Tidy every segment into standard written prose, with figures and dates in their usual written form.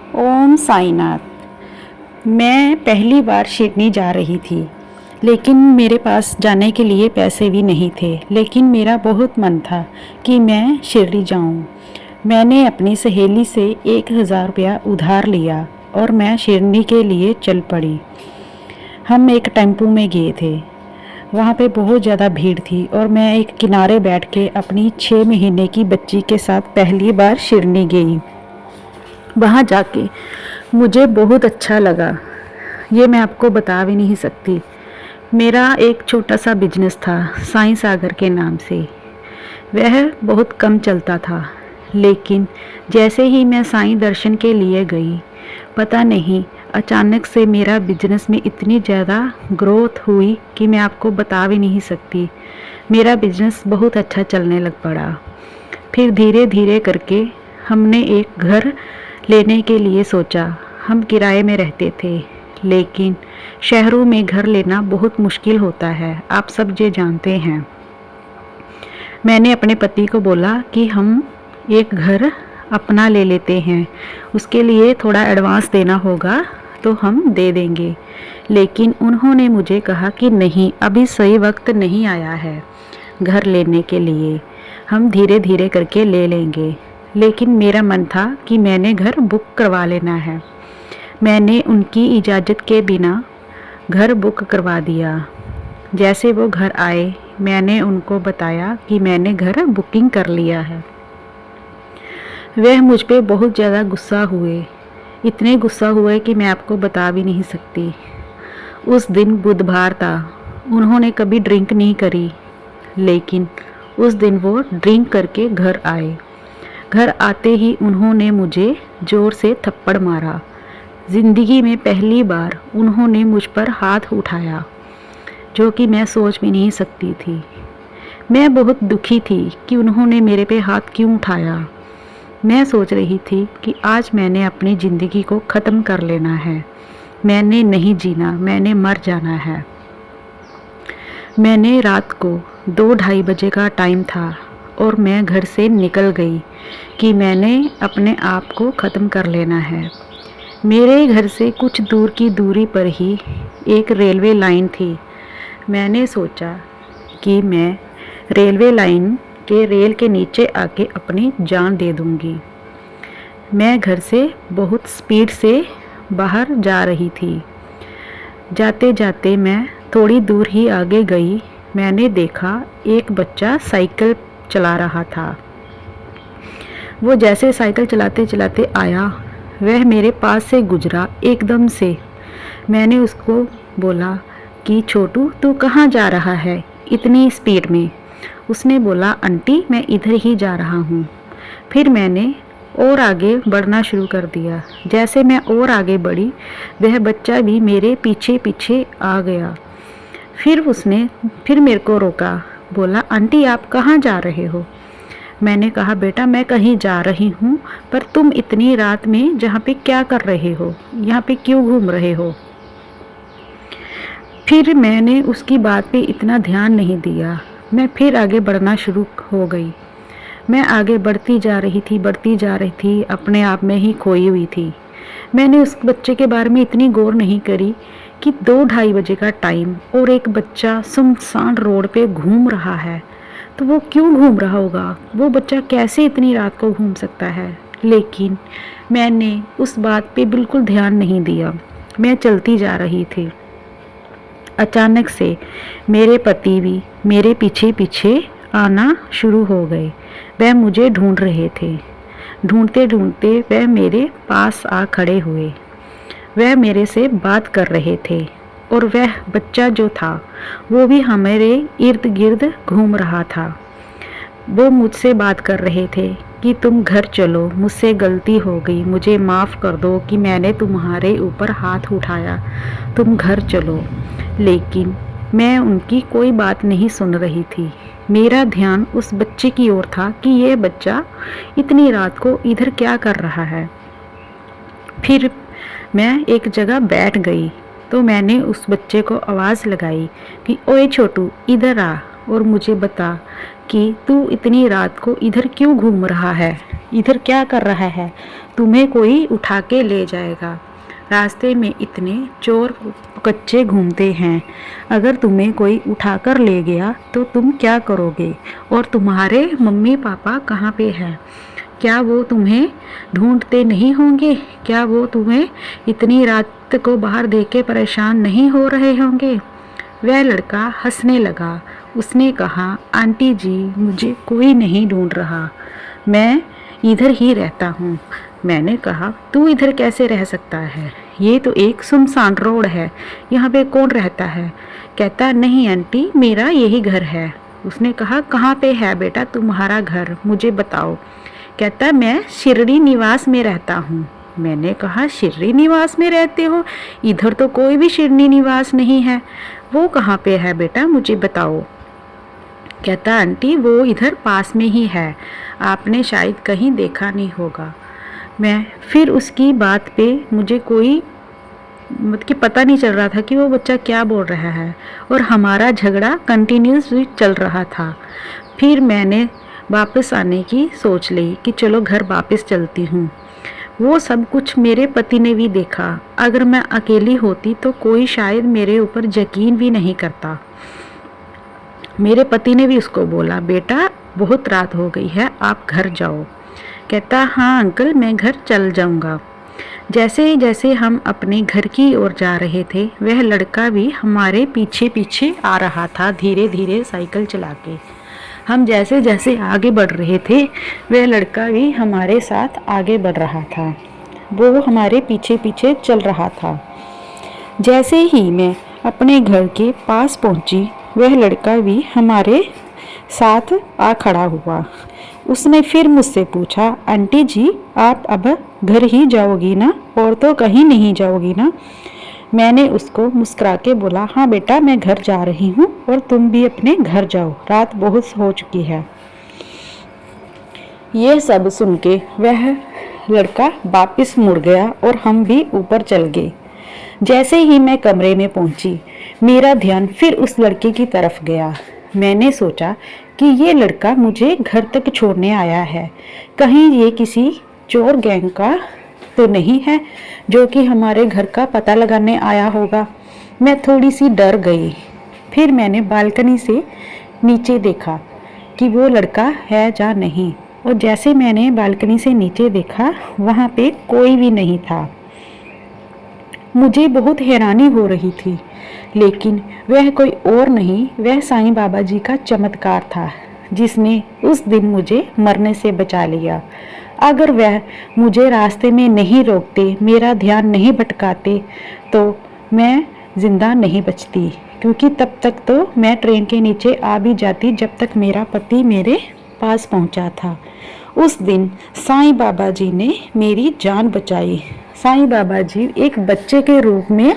ओम साईनाथ। मैं पहली बार शिरडी जा रही थी, लेकिन मेरे पास जाने के लिए पैसे भी नहीं थे। लेकिन मेरा बहुत मन था कि मैं शिरडी जाऊं। मैंने अपनी सहेली से 1000 रुपया उधार लिया और मैं शिरडी के लिए चल पड़ी। हम एक टेम्पो में गए थे। वहाँ पे बहुत ज़्यादा भीड़ थी और मैं एक किनारे बैठ के अपनी 6 महीने की बच्ची के साथ पहली बार शिरडी गई। वहाँ जाके मुझे बहुत अच्छा लगा। ये मैं आपको बता भी नहीं सकती। मेरा एक छोटा सा बिजनेस था साईं सागर के नाम से। वह बहुत कम चलता था, लेकिन जैसे ही मैं साईं दर्शन के लिए गई, पता नहीं अचानक से मेरा बिजनेस में इतनी ज़्यादा ग्रोथ हुई कि मैं आपको बता भी नहीं सकती। मेरा बिजनेस बहुत अच्छा चलने लग पड़ा। फिर धीरे धीरे करके हमने एक घर लेने के लिए सोचा। हम किराए में रहते थे, लेकिन शहरों में घर लेना बहुत मुश्किल होता है, आप सब ये जानते हैं। मैंने अपने पति को बोला कि हम एक घर अपना ले लेते हैं, उसके लिए थोड़ा एडवांस देना होगा तो हम दे देंगे। लेकिन उन्होंने मुझे कहा कि नहीं, अभी सही वक्त नहीं आया है घर लेने के लिए, हम धीरे धीरे करके ले लेंगे। लेकिन मेरा मन था कि मैंने घर बुक करवा लेना है। मैंने उनकी इजाज़त के बिना घर बुक करवा दिया। जैसे वो घर आए, मैंने उनको बताया कि मैंने घर बुकिंग कर लिया है। वह मुझ पे बहुत ज़्यादा गुस्सा हुए, इतने गुस्सा हुए कि मैं आपको बता भी नहीं सकती। उस दिन बुधवार था, उन्होंने कभी ड्रिंक नहीं करी, लेकिन उस दिन वो ड्रिंक करके घर आए। घर आते ही उन्होंने मुझे ज़ोर से थप्पड़ मारा। ज़िंदगी में पहली बार उन्होंने मुझ पर हाथ उठाया, जो कि मैं सोच भी नहीं सकती थी। मैं बहुत दुखी थी कि उन्होंने मेरे पे हाथ क्यों उठाया। मैं सोच रही थी कि आज मैंने अपनी ज़िंदगी को ख़त्म कर लेना है। मैंने नहीं जीना, मैंने मर जाना है। मैंने रात को 2-2:30 बजे का टाइम था और मैं घर से निकल गई कि मैंने अपने आप को ख़त्म कर लेना है। मेरे घर से कुछ दूर की दूरी पर ही एक रेलवे लाइन थी। मैंने सोचा कि मैं रेलवे लाइन के रेल के नीचे आके अपनी जान दे दूंगी। मैं घर से बहुत स्पीड से बाहर जा रही थी। जाते जाते मैं थोड़ी दूर ही आगे गई। मैंने देखा एक बच्चा साइकिल चला रहा था। वो जैसे साइकिल चलाते चलाते आया, वह मेरे पास से गुजरा एकदम से। मैंने उसको बोला कि छोटू, तू कहाँ जा रहा है इतनी स्पीड में? उसने बोला, आंटी मैं इधर ही जा रहा हूँ। फिर मैंने और आगे बढ़ना शुरू कर दिया। जैसे मैं और आगे बढ़ी, वह बच्चा भी मेरे पीछे पीछे आ गया। फिर मेरे को रोका, बोला, आंटी आप कहाँ जा रहे हो? मैंने कहा, बेटा मैं कहीं जा रही हूँ, पर तुम इतनी रात में जहाँ पे क्या कर रहे हो, यहाँ पे क्यों घूम रहे हो? फिर मैंने उसकी बात पे इतना ध्यान नहीं दिया। मैं फिर आगे बढ़ना शुरू हो गई। मैं आगे बढ़ती जा रही थी, अपने आप में ही खोई हुई थी। मैंने उस बच्चे के बारे में इतनी गौर नहीं करी कि 2-2:30 बजे का टाइम और एक बच्चा सुनसान रोड पे घूम रहा है। तो वो क्यों घूम रहा होगा? वो बच्चा कैसे इतनी रात को घूम सकता है? लेकिन मैंने उस बात पे बिल्कुल ध्यान नहीं दिया। मैं चलती जा रही थी। अचानक से मेरे पति भी मेरे पीछे पीछे आना शुरू हो गए। वह मुझे ढूंढ रहे थे। ढूंढते ढूंढते वह मेरे पास आ खड़े हुए। वह मेरे से बात कर रहे थे और वह बच्चा जो था वो भी हमारे इर्द गिर्द घूम रहा था। वो मुझसे बात कर रहे थे कि तुम घर चलो, मुझसे गलती हो गई, मुझे माफ़ कर दो कि मैंने तुम्हारे ऊपर हाथ उठाया, तुम घर चलो। लेकिन मैं उनकी कोई बात नहीं सुन रही थी। मेरा ध्यान उस बच्चे की ओर था कि ये बच्चा इतनी रात को इधर क्या कर रहा है। फिर मैं एक जगह बैठ गई तो मैंने उस बच्चे को आवाज़ लगाई कि ओए छोटू, इधर आ और मुझे बता कि तू इतनी रात को इधर क्यों घूम रहा है, इधर क्या कर रहा है, तुम्हें कोई उठा के ले जाएगा। रास्ते में इतने चोर कच्चे घूमते हैं, अगर तुम्हें कोई उठाकर ले गया तो तुम क्या करोगे, और तुम्हारे मम्मी पापा कहाँ पे हैं, क्या वो तुम्हें ढूंढते नहीं होंगे, क्या वो तुम्हें इतनी रात को बाहर देख के परेशान नहीं हो रहे होंगे। वह लड़का हंसने लगा। उसने कहा, आंटी जी मुझे कोई नहीं ढूंढ रहा, मैं इधर ही रहता हूँ। मैंने कहा, तू इधर कैसे रह सकता है, ये तो एक सुनसान रोड है, यहाँ पे कौन रहता है। कहता, नहीं आंटी मेरा यही घर है। उसने कहा, कहाँ पे है बेटा तुम्हारा घर, मुझे बताओ। कहता, मैं शिरडी निवास में रहता हूँ। मैंने कहा, शिरडी निवास में रहते हो, इधर तो कोई भी शिरडी निवास नहीं है, वो कहाँ पे है बेटा मुझे बताओ। कहता, आंटी वो इधर पास में ही है, आपने शायद कहीं देखा नहीं होगा। मैं फिर उसकी बात पे मुझे कोई मतलब कि पता नहीं चल रहा था कि वो बच्चा क्या बोल रहा है, और हमारा झगड़ा कंटिन्यूस चल रहा था। फिर मैंने वापस आने की सोच ली कि चलो घर वापस चलती हूँ। वो सब कुछ मेरे पति ने भी देखा। अगर मैं अकेली होती तो कोई शायद मेरे ऊपर यकीन भी नहीं करता। मेरे पति ने भी उसको बोला, बेटा बहुत रात हो गई है, आप घर जाओ। कहता, हाँ अंकल मैं घर चल जाऊंगा। जैसे हम अपने घर की ओर जा रहे थे, वह लड़का भी हमारे पीछे पीछे आ रहा था, धीरे धीरे साइकिल चला के। हम जैसे जैसे आगे बढ़ रहे थे, वह लड़का भी हमारे साथ आगे बढ़ रहा था, वो हमारे पीछे पीछे चल रहा था। जैसे ही मैं अपने घर के पास पहुंची, वह लड़का भी हमारे साथ आ खड़ा हुआ। उसने फिर मुझसे पूछा, आंटी जी आप अब घर ही जाओगी ना, और तो कहीं नहीं जाओगी ना। मैंने उसको मुस्कुरा के बोला, हाँ बेटा मैं घर जा रही हूँ, और तुम भी अपने घर जाओ, रात बहुत हो चुकी है। ये सब सुन के वह लड़का वापस मुड़ गया और हम भी ऊपर चल गए। जैसे ही मैं कमरे में पहुंची, मेरा ध्यान फिर उस लड़के की तरफ गया। मैंने सोचा कि ये लड़का मुझे घर तक छोड़ने आया है, कहीं ये किसी चोर गैंग का तो नहीं है जो कि हमारे घर का पता लगाने आया होगा। मैं थोड़ी सी डर गई। फिर मैंने बालकनी से नीचे देखा कि वो लड़का है या नहीं, और जैसे मैंने बालकनी से नीचे देखा, वहाँ पे कोई भी नहीं था। मुझे बहुत हैरानी हो रही थी, लेकिन वह कोई और नहीं, वह साईं बाबा जी का चमत्कार था, जिसने उस दिन मुझे मरने से बचा लिया। अगर वह मुझे रास्ते में नहीं रोकते, मेरा ध्यान नहीं भटकाते, तो मैं जिंदा नहीं बचती, क्योंकि तब तक तो मैं ट्रेन के नीचे आ भी जाती जब तक मेरा पति मेरे पास पहुंचा था। उस दिन साईं बाबा जी ने मेरी जान बचाई। साईं बाबा जी एक बच्चे के रूप में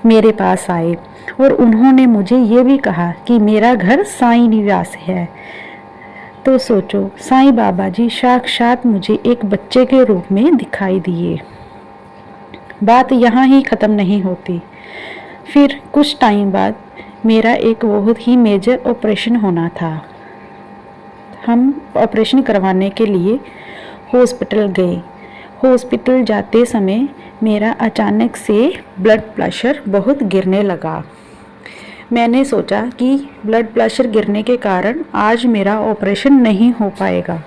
मेरे पास आए, और उन्होंने मुझे ये भी कहा कि मेरा घर साईं निवास है। तो सोचो, साईं बाबा जी साक्षात मुझे एक बच्चे के रूप में दिखाई दिए। बात यहाँ ही ख़त्म नहीं होती। फिर कुछ टाइम बाद मेरा एक बहुत ही मेजर ऑपरेशन होना था। हम ऑपरेशन करवाने के लिए हॉस्पिटल गए। हॉस्पिटल जाते समय मेरा अचानक से ब्लड प्रेशर बहुत गिरने लगा। मैंने सोचा कि ब्लड प्रेशर गिरने के कारण आज मेरा ऑपरेशन नहीं हो पाएगा।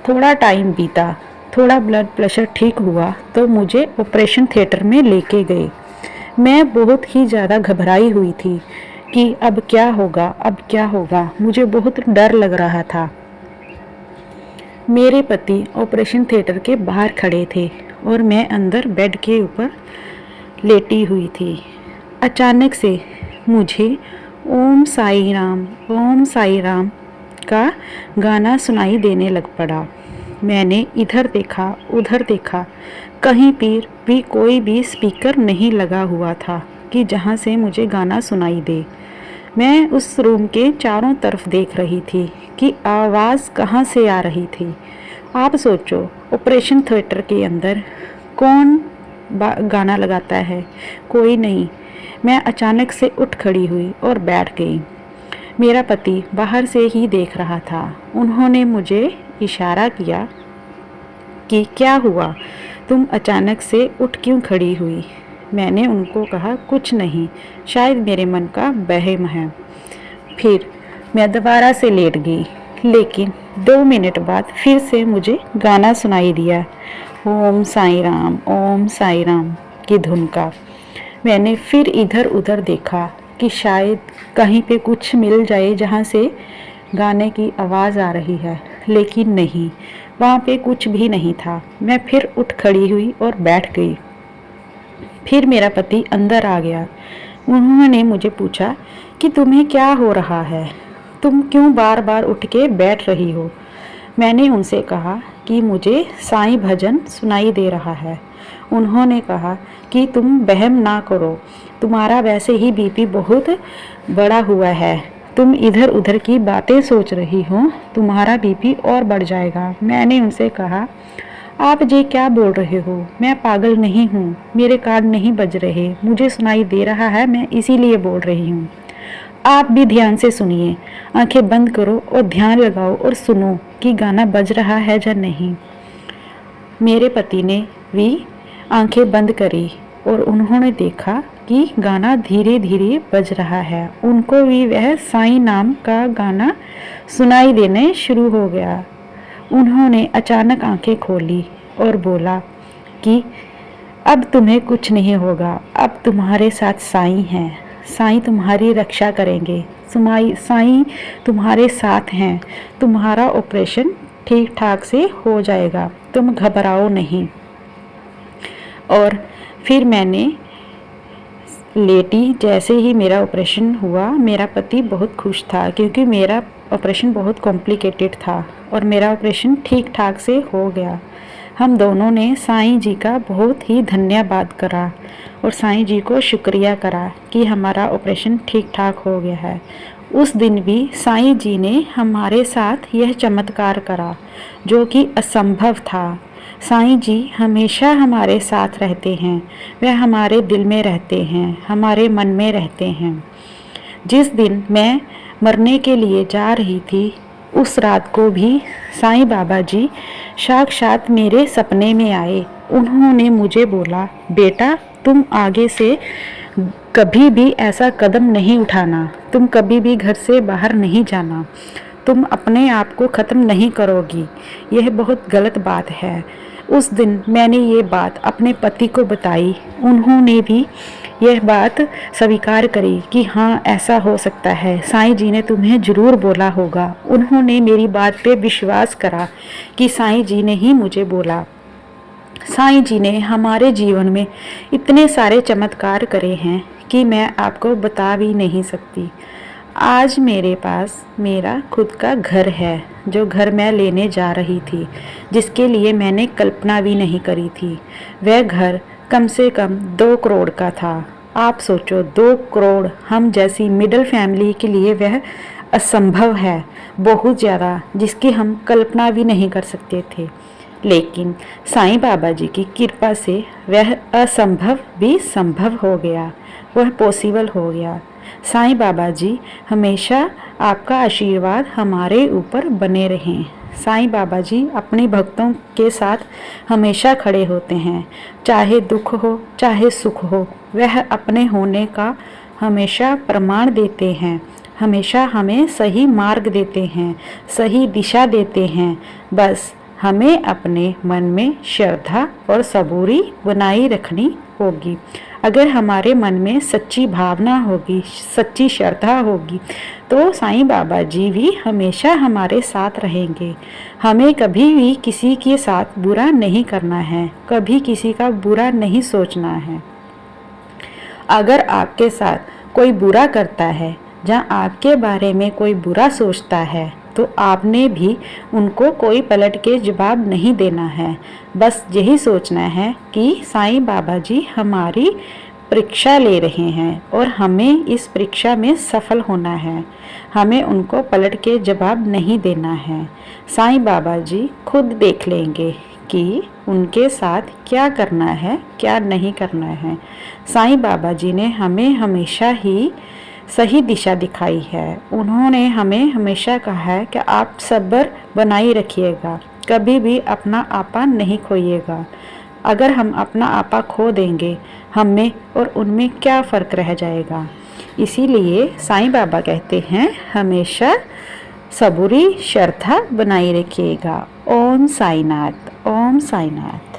थोड़ा टाइम बीता, थोड़ा ब्लड प्रेशर ठीक हुआ तो मुझे ऑपरेशन थिएटर में लेके गए। मैं बहुत ही ज़्यादा घबराई हुई थी कि अब क्या होगा, अब क्या होगा। मुझे बहुत डर लग रहा था। मेरे पति ऑपरेशन थिएटर के बाहर खड़े थे और मैं अंदर बेड के ऊपर लेटी हुई थी। अचानक से मुझे ओम साई राम का गाना सुनाई देने लग पड़ा। मैंने इधर देखा, उधर देखा, कहीं पर भी कोई भी स्पीकर नहीं लगा हुआ था कि जहाँ से मुझे गाना सुनाई दे। मैं उस रूम के चारों तरफ देख रही थी कि आवाज़ कहाँ से आ रही थी। आप सोचो, ऑपरेशन थिएटर के अंदर कौन गाना लगाता है? कोई नहीं। मैं अचानक से उठ खड़ी हुई और बैठ गई। मेरा पति बाहर से ही देख रहा था। उन्होंने मुझे इशारा किया कि क्या हुआ, तुम अचानक से उठ क्यों खड़ी हुई। मैंने उनको कहा कुछ नहीं, शायद मेरे मन का वहम है। फिर मैं दोबारा से लेट गई, लेकिन 2 मिनट बाद फिर से मुझे गाना सुनाई दिया, ओम साईं राम की धुन का। मैंने फिर इधर उधर देखा कि शायद कहीं पे कुछ मिल जाए जहाँ से गाने की आवाज़ आ रही है, लेकिन नहीं, वहाँ पे कुछ भी नहीं था। मैं फिर उठ खड़ी हुई और बैठ गई। फिर मेरा पति अंदर आ गया। उन्होंने मुझे पूछा कि तुम्हें क्या हो रहा है, तुम क्यों बार बार उठ के बैठ रही हो। मैंने उनसे कहा कि मुझे साईं भजन सुनाई दे रहा है। उन्होंने कहा कि तुम वहम ना करो, तुम्हारा वैसे ही बीपी बहुत बढ़ा हुआ है, तुम इधर उधर की बातें सोच रही हो, तुम्हारा बीपी और बढ़ जाएगा। मैंने उनसे कहा आप जी क्या बोल रहे हो, मैं पागल नहीं हूँ, मेरे कान नहीं बज रहे, मुझे सुनाई दे रहा है, मैं इसीलिए बोल रही हूँ। आप भी ध्यान से सुनिए, आंखें बंद करो और ध्यान लगाओ और सुनो कि गाना बज रहा है या नहीं। मेरे पति ने भी आंखें बंद करी और उन्होंने देखा कि गाना धीरे धीरे बज रहा है। उनको भी वह साईं नाम का गाना सुनाई देने शुरू हो गया। उन्होंने अचानक आंखें खोली और बोला कि अब तुम्हें कुछ नहीं होगा, अब तुम्हारे साथ साईं हैं, साईं तुम्हारी रक्षा करेंगे, साईं तुम्हारे साथ हैं, तुम्हारा ऑपरेशन ठीक ठाक से हो जाएगा, तुम घबराओ नहीं। और फिर मैंने लेटी, जैसे ही मेरा ऑपरेशन हुआ मेरा पति बहुत खुश था, क्योंकि मेरा ऑपरेशन बहुत कॉम्प्लिकेटेड था और मेरा ऑपरेशन ठीक ठाक से हो गया। हम दोनों ने साईं जी का बहुत ही धन्यवाद करा और साईं जी को शुक्रिया करा कि हमारा ऑपरेशन ठीक ठाक हो गया है। उस दिन भी साईं जी ने हमारे साथ यह चमत्कार करा जो कि असंभव था। साईं जी हमेशा हमारे साथ रहते हैं, वह हमारे दिल में रहते हैं, हमारे मन में रहते हैं। जिस दिन मैं मरने के लिए जा रही थी उस रात को भी साईं बाबा जी साक्षात मेरे सपने में आए। उन्होंने मुझे बोला, बेटा तुम आगे से कभी भी ऐसा कदम नहीं उठाना, तुम कभी भी घर से बाहर नहीं जाना, तुम अपने आप को ख़त्म नहीं करोगी, यह बहुत गलत बात है। उस दिन मैंने ये बात अपने पति को बताई। उन्होंने भी यह बात स्वीकार करी कि हाँ ऐसा हो सकता है, साईं जी ने तुम्हें ज़रूर बोला होगा। उन्होंने मेरी बात पे विश्वास करा कि साईं जी ने ही मुझे बोला। साईं जी ने हमारे जीवन में इतने सारे चमत्कार करे हैं कि मैं आपको बता भी नहीं सकती। आज मेरे पास मेरा खुद का घर है, जो घर मैं लेने जा रही थी, जिसके लिए मैंने कल्पना भी नहीं करी थी। वह घर कम से कम 2 करोड़ का था। आप सोचो 2 करोड़, हम जैसी मिडिल फैमिली के लिए वह असंभव है, बहुत ज़्यादा, जिसकी हम कल्पना भी नहीं कर सकते थे। लेकिन साईं बाबा जी की कृपा से वह असंभव भी संभव हो गया, वह पॉसिबल हो गया। साईं बाबा जी हमेशा आपका आशीर्वाद हमारे ऊपर बने रहें। साईं बाबा जी अपने भक्तों के साथ हमेशा खड़े होते हैं, चाहे दुख हो चाहे सुख हो, वह अपने होने का हमेशा प्रमाण देते हैं, हमेशा हमें सही मार्ग देते हैं, सही दिशा देते हैं। बस हमें अपने मन में श्रद्धा और सबूरी बनाई रखनी होगी। अगर हमारे मन में सच्ची भावना होगी, सच्ची श्रद्धा होगी, तो साईं बाबा जी भी हमेशा हमारे साथ रहेंगे। हमें कभी भी किसी के साथ बुरा नहीं करना है, कभी किसी का बुरा नहीं सोचना है। अगर आपके साथ कोई बुरा करता है, जहाँ आपके बारे में कोई बुरा सोचता है, तो आपने भी उनको कोई पलट के जवाब नहीं देना है। बस यही सोचना है कि साईं बाबा जी हमारी परीक्षा ले रहे हैं और हमें इस परीक्षा में सफल होना है। हमें उनको पलट के जवाब नहीं देना है। साईं बाबा जी खुद देख लेंगे कि उनके साथ क्या करना है, क्या नहीं करना है। साईं बाबा जी ने हमें हमेशा ही सही दिशा दिखाई है। उन्होंने हमें हमेशा कहा है कि आप सब्र बनाए रखिएगा, कभी भी अपना आपा नहीं खोइएगा। अगर हम अपना आपा खो देंगे, हम में और उनमें क्या फ़र्क रह जाएगा। इसीलिए साईं बाबा कहते हैं हमेशा सबूरी श्रद्धा बनाए रखिएगा। ओम साईनाथ, ओम साईनाथ।